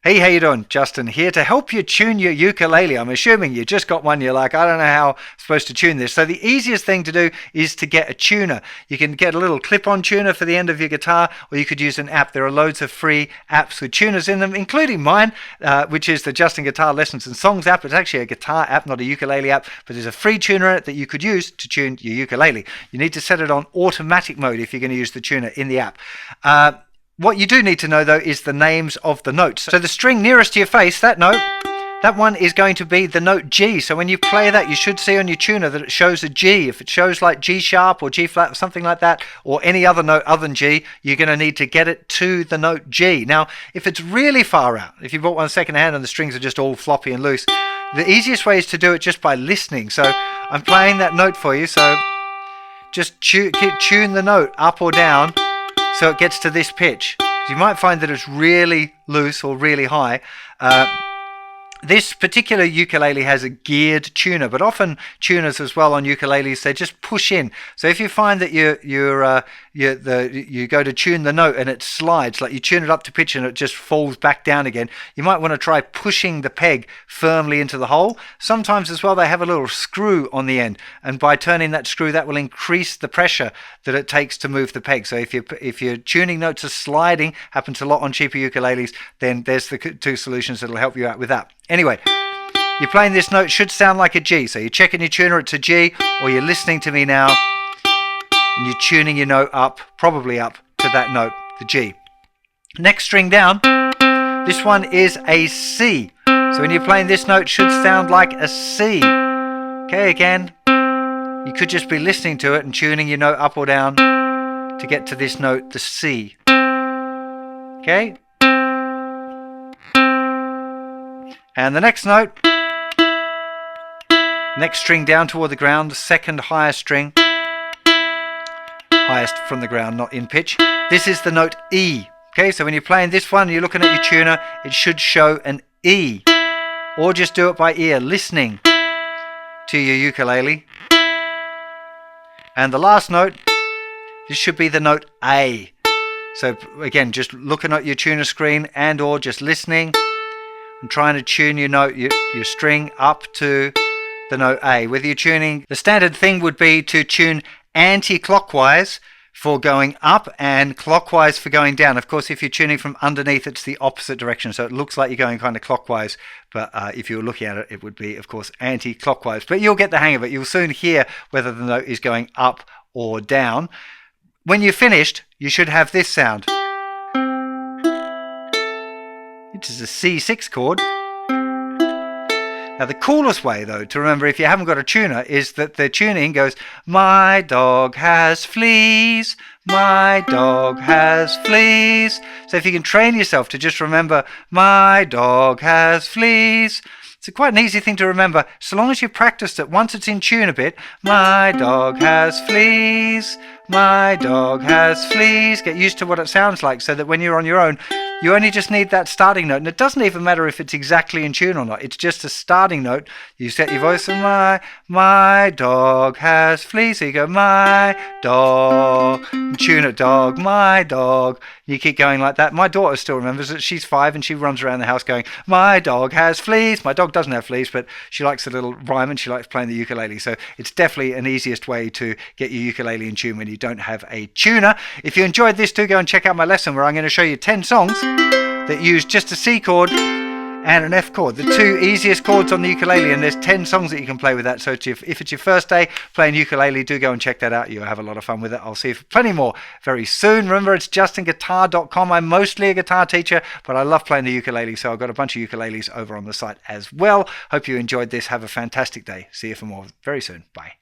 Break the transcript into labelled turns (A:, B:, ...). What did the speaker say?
A: Hey, how you doing? Justin here to help you tune your ukulele. I'm assuming you just got one. You're like, I don't know how I'm supposed to tune this. So the easiest thing to do is to get a tuner. You can get a little clip-on tuner for the end of your guitar, or you could use an app. There are loads of free apps with tuners in them, including mine, which is the JustinGuitar Lessons and Songs app. It's actually a guitar app, not a ukulele app, but there's a free tuner that you could use to tune your ukulele. You need to set it on automatic mode if you're going to use the tuner in the app. What you do need to know, though, is the names of the notes. So the string nearest to your face, that note, that one is going to be the note G. So when you play that, you should see on your tuner that it shows a G. If it shows like G sharp or G flat or something like that, or any other note other than G, you're going to need to get it to the note G. Now, if it's really far out, if you bought one second hand and the strings are just all floppy and loose, the easiest way is to do it just by listening. So I'm playing that note for you. So just tune the note up or down so it gets to this pitch. You might find that it's really loose or really high. This particular ukulele has a geared tuner, but often tuners as well on ukuleles, they just push in. So if you find that you go to tune the note and it slides, like you tune it up to pitch and it just falls back down again, you might want to try pushing the peg firmly into the hole. Sometimes as well they have a little screw on the end, and by turning that screw that will increase the pressure that it takes to move the peg. So if your tuning notes are sliding, happens a lot on cheaper ukuleles, then there's the two solutions that'll help you out with that. Anyway, you're playing this note, should sound like a G. So you're checking your tuner, it's a G, or you're listening to me now and you're tuning your note up, probably up to that note, the G. Next string down, this one is a C. So when you're playing this note, it should sound like a C. Okay, again, you could just be listening to it and tuning your note up or down to get to this note, the C. Okay? And the next note, next string down toward the ground, the second highest string, highest from the ground, not in pitch. This is the note E. Okay, so when you're playing this one, you're looking at your tuner, it should show an E. Or just do it by ear, listening to your ukulele. And the last note, this should be the note A. So again, just looking at your tuner screen and or just listening and trying to tune your note, your string up to the note A. With your tuning, the standard thing would be to tune anti-clockwise for going up and clockwise for going down. Of course, if you're tuning from underneath, it's the opposite direction. So it looks like you're going kind of clockwise, but if you were looking at it, it would be, of course, anti-clockwise. But you'll get the hang of it. You'll soon hear whether the note is going up or down. When you're finished, you should have this sound. It is a C6 chord. Now the coolest way though to remember if you haven't got a tuner is that the tuning goes, my dog has fleas, my dog has fleas. So if you can train yourself to just remember, my dog has fleas, it's quite an easy thing to remember, so long as you practiced it. Once it's in tune a bit, my dog has fleas, my dog has fleas. Get used to what it sounds like so that when you're on your own, you only just need that starting note. And it doesn't even matter if it's exactly in tune or not. It's just a starting note. You set your voice on my dog has fleas. So you go, my dog, and tune it, dog, my dog. You keep going like that. My daughter still remembers it. She's 5 and she runs around the house going, my dog has fleas. My dog doesn't have fleas, but she likes a little rhyme and she likes playing the ukulele. So it's definitely an easiest way to get your ukulele in tune when you don't have a tuner. If you enjoyed this, do go and check out my lesson where I'm going to show you 10 songs that use just a C chord and an F chord, the two easiest chords on the ukulele, and there's 10 songs that you can play with that. So if it's your first day playing ukulele, do go and check that out. You'll have a lot of fun with it. I'll see you for plenty more very soon. Remember, it's JustinGuitar.com. I'm mostly a guitar teacher, but I love playing the ukulele, so I've got a bunch of ukuleles over on the site as well. Hope you enjoyed this. Have a fantastic day. See you for more very soon. Bye.